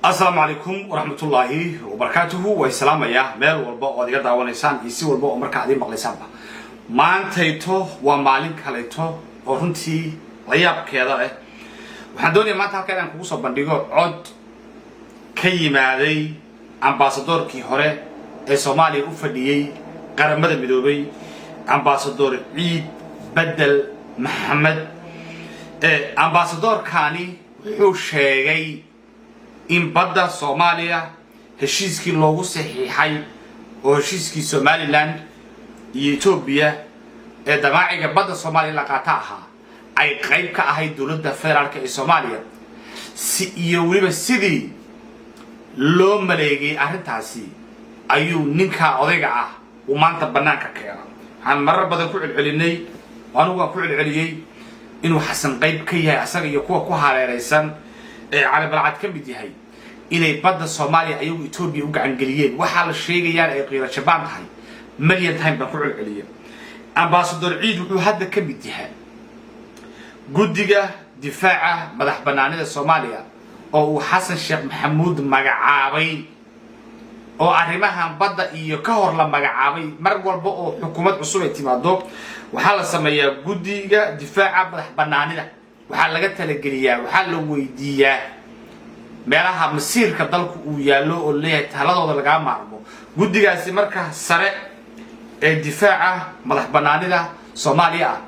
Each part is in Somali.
السلام عليكم ورحمة الله وبركاته والسلام يا مال والبا وديك داوانيسان يسي والبا ومركا عدين مقليسان ما انتيتو ومالين كاليتو ورنتي لياب كيدا waxaan doonayaa maanta halkan aan kugu soo bandhigo cod ka yimaaday ambassadorkii hore ee Soomaaliya u fadhiyay qaramada midoobay ambassador Ciid Bedel Maxamed ambassadorkani wuxuu sheegay in badda Soomaaliya heshiiskii loogu saxiixay oo heshiiskii Somaliland iyo Ethiopia ee damaaciga badda Soomaaliya la qaataa ahaa ay qayb ka ahayd dawladda federaalka ee Soomaaliya si iyo waliba sidii loo maleegay arrintaasi ayuu ninka odayga ah uu maanta banaanka keenay waxaan marar badan ku celcelinay anigu ku celceliyay inuu xasan qayb ka yahay asaga iyo kuwa ku hareeraysan ee cali balcad ka mid yahay inay badda Soomaaliya ayagu Ethiopia u gacan galiyeen waxa la sheegayaan ay qiiro jabaan tahay milyan time baan ku celceliyay ambassador Ciid wuxuu hadda ka mid yahay guddiga difaaca madax banaanida Soomaaliya oo uu Xasan Sheekh Maxamuud magacaabay oo arrimahan badda iyo ka hor la magacaabay mar walba oo xukuumad cusub ay timaado waxa la sameeyaa guddiga difaaca madax banaanida waxa laga talageliyaa waxa la weydiiyaa meelaha masiirka dalku uu yaalo oo leeyahay taladooda laga maarmo guddigaasi marka sare ee difaaca madax banaanida Soomaaliya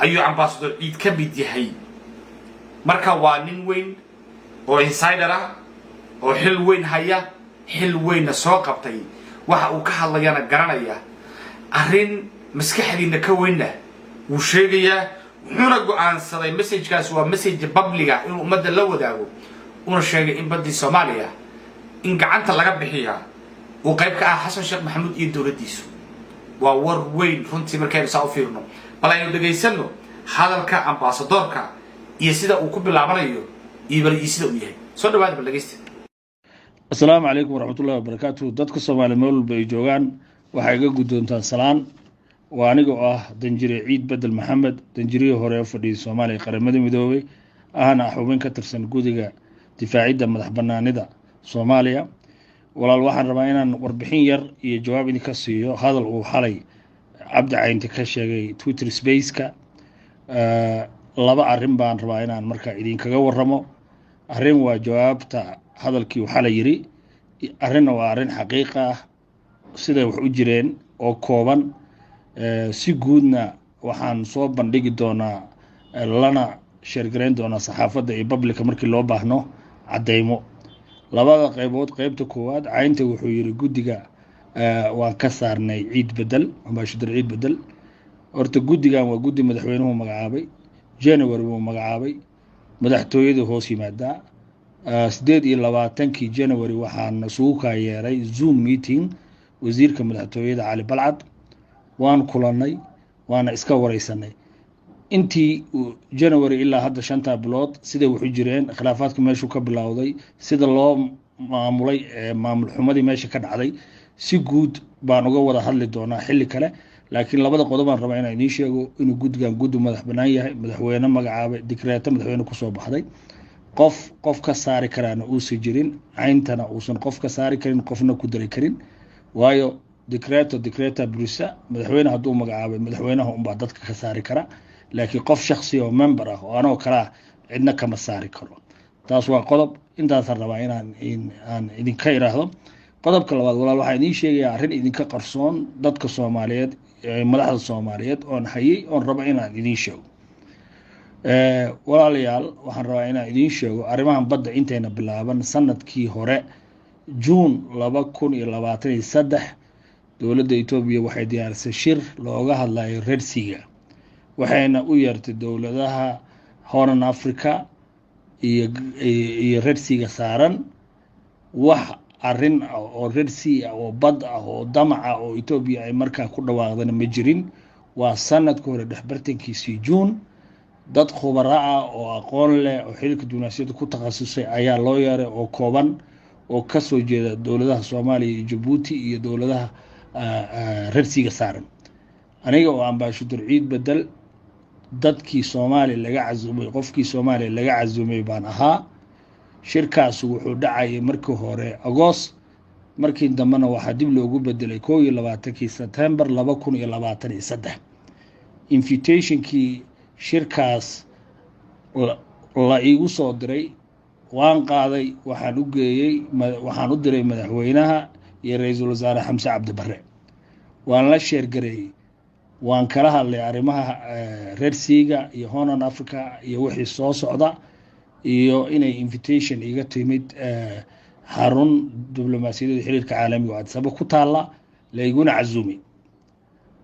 ayuu ambassador Ciid ka mid yahay marka waa nin weyn oo insider ah oo xil weyn haya xil weyn soo qabtay waxa uu ka hadlayana garanaya arrin maskaxdiina ka weynna uu sheegaya wuxuuna go'aansaday message-kaas waa message public ah in ummadda la wadaago una sheegay in badii Soomaaliya in gacanta laga bixiyo oo qayb ka ah Xasan Sheekh Maxamuud iyo dawladdiisu waa war weyn runtii markay soo fiirno balaynu dhageysano hadalka ambassadorka iyo sida uu ku bilaabanayo iyo sida uu yahay soo dhawaad balageysta. Assalaamu alaykum warahmatullahi wabarakatuh dadka Soomaaliyeed meel walba ay joogaan waxay iga guddoontaan salaan waa aniga ah danjire Ciid Bedel Maxamed danjirihii hore ee fadhiyay Soomaaliya qaramada midoobay ahna xubin ka tirsan guddiga difaacidda madax banaanida Soomaaliya walaal waxaan rabaa inaan warbixin yar iyo jawaab idin ka siiyo hadal uu xalay Cabdi Caynti ka sheegay Twitter space-ka laba arrin baan rabaa inaan marka idin kaga warramo arrin waa jawaabta hadalkii uu xalay yiri arrinna waa arrin xaqiiqo ah sida wax u jireen oo kooban si guudna waxaan soo bandhigi doonaa lana sheergareyn doonaa saxaafadda iyo public markii loo baahno cadeymo labada qaybood qaybta koowaad Caynti wuxuu yiri guddiga waan ka saarnay Ciid Bedel ambassador Ciid Bedel horta guddigan waa guddi madaxweynuhu magacaabay January uu magacaabay madaxtooyada hoos yimaada 28 January waxaan soo ka yeeray Zoom meeting wasiirka madaxtooyada Cali Balcad waan kulanay waana iska wareysanay intii January ilaa hadda 5 bilood sida wuxuu jireen khilaafaadka meeshu ka bilowday sida loo maamulay maamul xumadii meesha ka dhacday si guud baan uga wada hadli doonaa xilli kale laakiin labada qodob aan rabaa inaan idin sheego inuu guddigan guddi madax banaan yahay madaxweyne magacaabay dekreeto madaxweyne ku soo baxday qof ka saari karaana uu si jirin Cayntana uusan qof ka saari karin qofna ku dari karin waayo dekreeto Brussels madaxweyne hadduu magacaabay madaxweynaha baa dadka ka saari kara laakiin qof shakhsi oo member ah oo anoo kala cidna kama saari karo taas waa qodob intaas rabaa inaan idin ka iraahdo qodobka labaad walaal waxaan idin sheegayaa arrin idinka qarsoon dadka Soomaaliyeed madaxda Soomaaliyeed oon hayay oon raba inaan idin sheego walaalayaal waxaan rabaa inaan idin sheego arrimahan badda intayna bilaaban sanadkii hore June 2023 dawladda Ethiopia waxay diyaarisay shir looga hadlayo Red Sea waxayna u yeertay dawladaha Horn Africa iyo Red Sea saaran wax arrin oo Red Sea oo bad ah oo damaca oo Ethiopia ay markaa ku dhawaaqdeen ma jirin waa sanadkii hore dhexbartankiisii June dad khubaro ah oo aqoon leh oo xilka dunaasiyada ku takhasusay ayaa loo yeeray oo kooban oo ka soo jeeda dawladaha Soomaaliya iyo Djibouti iyo dawladaha Red Sea saaran aniga oo ambassador Ciid Bedel dadkii Soomaaliya laga cazumay qofkii Soomaaliya laga cazumay baan ahaa shirkaas wuxuu dhacayay markii hore Agost markii dambana waxaa dib loogu bedelay 21 September 2023 invitationkii shirkaas la igu soo diray waan qaaday waxaan u diray madaxweynaha iyo ra'iisul wasaare Xamse Cabdi Barre waan la sheer gareeyay waan kala hadlay arrimaha Red Sea iyo Horn Africa iyo wixii soo socda iyo inay invitation iga timid xarun diblomaasiyadda xiriirka caalamiga oo sabab ku taala la iguna cazumi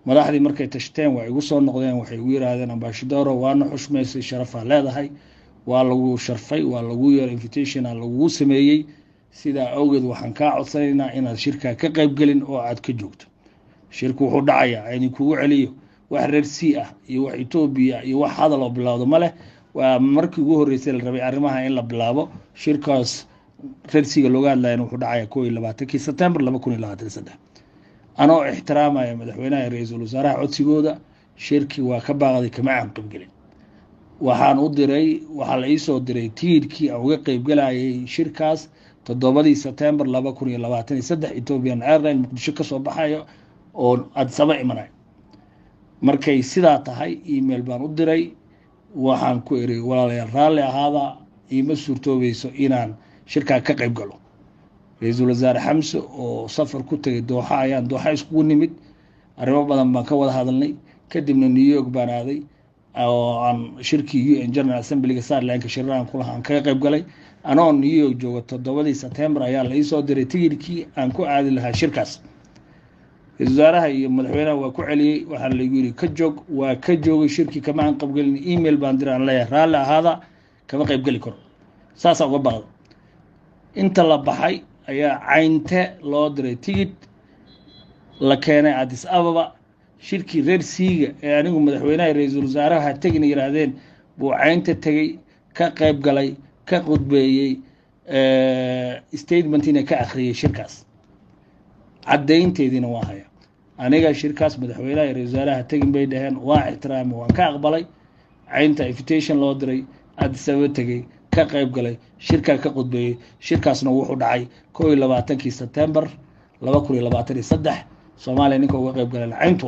madaxdii markay tashteen waa igu soo noqdeen waxay ugu yiraahdeen ambassador waana xushmeysay sharafa leedahay waa lagu sharfay waa lagu yeer invitation lagu sameeyay sida awgeed waxaan ka codsanaynaa inaad shirka ka qayb galin oo aad ka joogto shirku wuxuu dhacayaa in kugu celiyo wax Red Sea iyo wax Ethiopia iyo wax hadal oo bilowdo male waa markii ugu horeysay la rabay arrimaha in la bilaabo shirkaas Red Sea looga hadlayo wuxuu dhacayaa 21 September 2023 anoo ixtiraamaya madaxweynaha ra'iisul wasaaraha codsigooda shirki waa ka baaqday kama aan qayb galin waxaan u diray waxa la ii soo diray tiirkii aan uga qayb galayay shirkaas 7 September 2023 Ethiopian Airlines Muqdisho ka soo baxayo oo Addis Ababa imanay markay sidaa tahay email baan u diray waxaan ku iri walaalayaal raalli ahaada ima suurtoobayso inaan shirka ka qayb galo ra'iisul wasaare Xamse oo safar ku tagay Dooxa ayaan Dooxa isku nimid arrimo badan baan ka wada hadalnay kadibna New York baan aaday oo aan shirkii UN General Assembly ga saarlaanka shiraan ku lahaan ka qayb galay anoo New York joogo 7 September ayaa la ii soo diray tigirkii aan ku aadi lahaa shirkaas wasaaraha iyo madaxweynaha waa ku celiyay waxa la yiri ka joog waa ka joogay shirkii kama aan qayb galin email baan diraan leeyahay raalli ahaada kama qayb gali karo saasa uga baaqdo inta la baxay ayaa caynte loo diray tigid la keenay Addis Ababa shirkii Red Sea ee anigu madaxweynaha ra'iisul wasaaraha tagin yiraahdeen buu caynte tagay ka qayb galay ka qudbeeyay statementina ka akhriyay shirkaas cadeynteedina waa haya aniga shirkaas madaxweynaha ra'iisul wasaaraha tagin bay dhaheen waa ixtiraam waan ka aqbalay caynta invitation loo diray Addis Ababa tagay ka qayb galay shirka ka qudbeeyay shirkaasna wuxuu dhacay 21 September 2023 Soomaaliya ninka uga qayb galay cayntu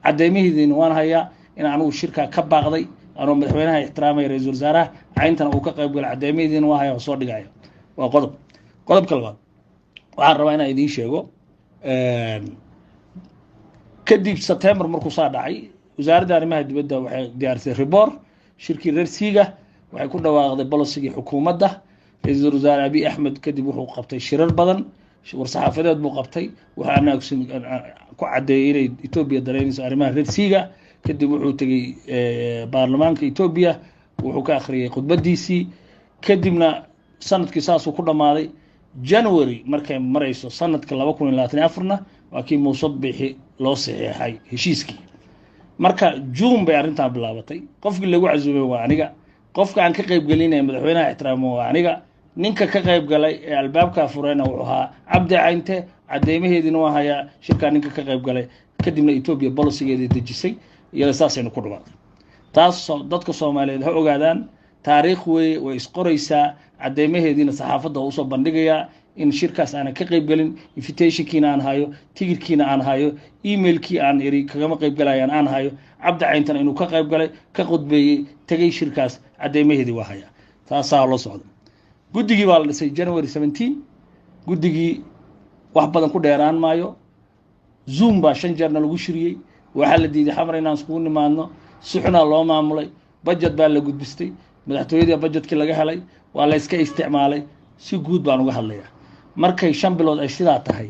cadeemihiina waan hayaa in aanu shirka ka baaqday anoo madaxweynaha ixtiraamay ra'iisul wasaaraha cayntana uu ka qayb galay cadeemihiina waa hayaa soo dhigaya waa qodobka labaad waxaan rabaa inaan idin sheego kadib September markuu soo dhacay wasaaradda arrimaha dibadda waxay diyaarisay report shirkii Red Sea waxay ku dhawaaqday policy xukuumadda ra'iisul wasaare Abiy Ahmed kadib wuxuu qabtay shirar badan war-saxaafadeed buu qabtay waxaana ku cadeeyay inay Ethiopia dareynayso arrimaha Red Sea kadib wuxuu tagay baarlamaanka Ethiopia wuxuu ka akhriyay khudbadiisii kadibna sanadkii saas uu ku dhamaaday January markay marayso sanadka 2024 waa kii Muuse Bixi loo saxiixay heshiiskii marka June bay arrintan bilaabatay qofkii lagu casuumay waa aniga qofka aan ka qayb galinay madaxweynaha ixtiraamo waa aniga ninka ka qayb galay ee albaabka furayna wuxuu ahaa Cabdi Caynte cadeemaheedina waa haya shirka ninka ka qayb galay kadibna Ethiopia policy-geeda dejisay iyada saasaynu ku dhawaaqay taas dadka Soomaaliyeed ha ogaadaan taariikh way isqoraysaa cadeemaheedina saxaafadda uu soo bandhigaya in shirkaas aan ka qayb galin invitation-kiina aan hayo tigirkiina aan hayo email-kii aan iri kagama qayb galayaan aan hayo Cabdi Cayntana inuu ka qayb galay ka qudbeeyay tagay shirkaas cadeemaheedii waa haya taasaa la socdo guddigii baa la dhisay January 17 guddigii wax badan ku dheeraan maayo Zoom baa 5 jeer lagu shiriyay waxa la diiday xamar inaan isku nimaadno suxna loo maamulay budget baa la gudbistay madaxtooyada budgetkii laga helay waa la iska isticmaalay si guud baan uga hadlayaa markay 5 bilood ay sidaa tahay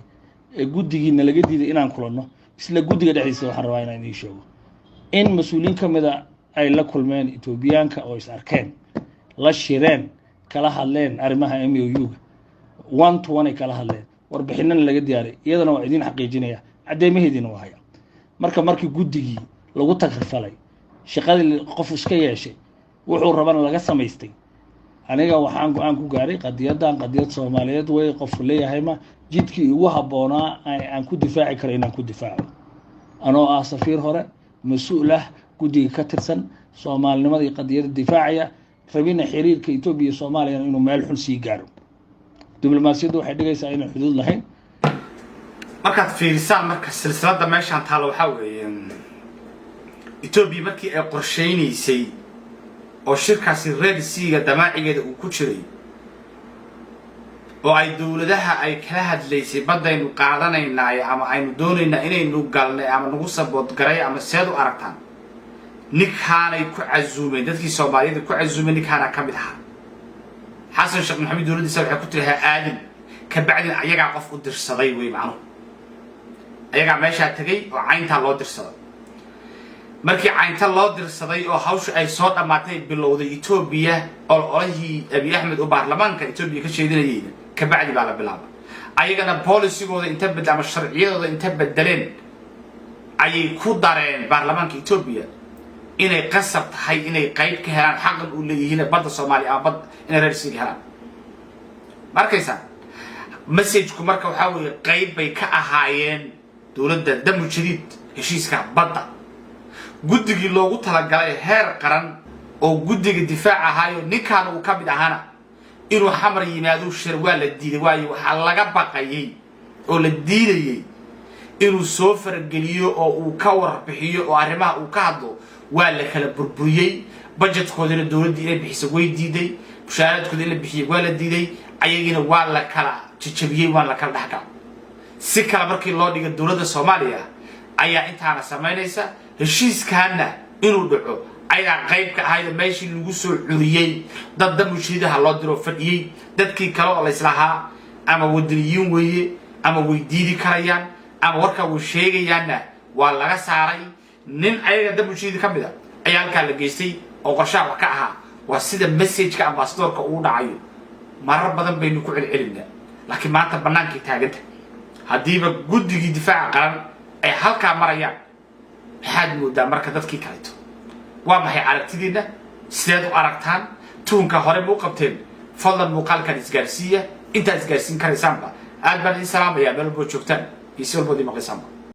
ee guddigiina laga diiday inaan kulanno isla guddiga dhexdiisa waxaan rabaa inaan idin sheego in mas'uuliyiin kamida ay la kulmeen Etoobiyaanka oo is arkeen la shireen kala hadleen arrimaha MOU-ga 1-to-1 ay kala hadleen warbixinana laga diyaaray iyadana waa idin xaqiijinaya cadeemaheedina waa haya markii guddigii lagu tagrifalay shaqadii qof iska yeeshay wuxuu rabana laga samaystay aniga waxaan go'aan ku gaaray qadiyad Soomaaliyeed way qof leeyahay ma jidkii ugu haboonaa aan ku difaaci karo inaan ku difaaco anoo safiir hore mas'uul ah guddiga ka tirsan Soomaalinimada iyo qadiyada difaacaya rabina xiriirka Ethiopia iyo Soomaaliya inuu meel xun sii gaaro diblomaasiyaddu waxay dhigaysaa inay xuduud lahayn markaad fiirisaan marka silsiladda meeshaan taalo waxa weeye Ethiopia markii ay qorsheynaysay oo shirkaasi Red Sea-ga damaacigeeda uu ku jiray oo ay dawladaha ay kala hadlaysay badaynu qaadanaynaa ama aynu doonaynaa inaynu galnay ama nagu sabood garay ama seed u aragtaan ninkaanay ku casuumeen dadkii Soomaaliyeed ku casuumeen ninkaana ka mid ahaa xasan sheekh maxamed dawladdiisa waxay ku tirahay aadin ka bacdina ayaga qof u dirsaday way macno ayaga meesha tagay oo caynta loo dirsaday markii caynta loo dirsaday oo hawshu ay soo dhamaatay bilowday Ethiopia oo olahii Abiy Ahmed oo baarlamaanka Ethiopia ka sheedinayay ka bacdi baa la bilaabay ayagana policy-gooda inta bedel ama sharciyadooda inta bedeleen ayay ku dareen baarlamaanka Ethiopia inay qasab tahay inay qayb ka helaan xaqan u leeyihiin badda Soomaaliya ama bad inay raadsi helaan markaysa message-ku marka waxa weeye qayb bay ka ahaayeen dawladda damu jadiid heshiiska badda guddigii loogu talagalay heer qaran oo guddiga difaac ahaayo ninkaan uu ka mid ahaana inuu xamar yimaado shir waa la diiday waayo waxa laga baqayay oo la diidayay inuu soo fargeliyo oo uu ka warbixiyo oo arrimaha uu ka hadlo waa la kala burburiyay budgetkoodina dawladda inay bixiso way diiday mushaharaadkooda in la bixiyo waa la diiday ayagina waa la kala jajabiyay waa la kala dhaxgal si kala markii loo dhigo dawladda Soomaaliya ayaa intaana sameynaysa heshiiskaana inuu dhaco ayaa qayb ka ahayd meeshii lagu soo curiyay dad damushiidaha loo diro fadhiyay dadkii kale oo la islahaa ama wadaniyiin weeye ama way diidi karayaan ama warka uu sheegayaana waa laga saaray nin ayaga damushiida ka mid ah ayaa halka la geystay oo qorshaha wax ka ahaa waa sida message-ka ambassador-ka uu dhacayo marar badan baynu ku celcelinaa laakiin maanta banaanka taaganta hadiiba guddigii difaaca qaran ay halka marayaan waxaad moodaa marka dadkii kaleeto waa maxay aragtidiina sideed u aragtaan tuunka hore muu qabteen fadlan muuqaalkan isgaarsiiya intaad isgaarsiin karaysaanba aad baan idin salaamayaa meel walbo joogtaan iyo si walbo idin maqlaysaan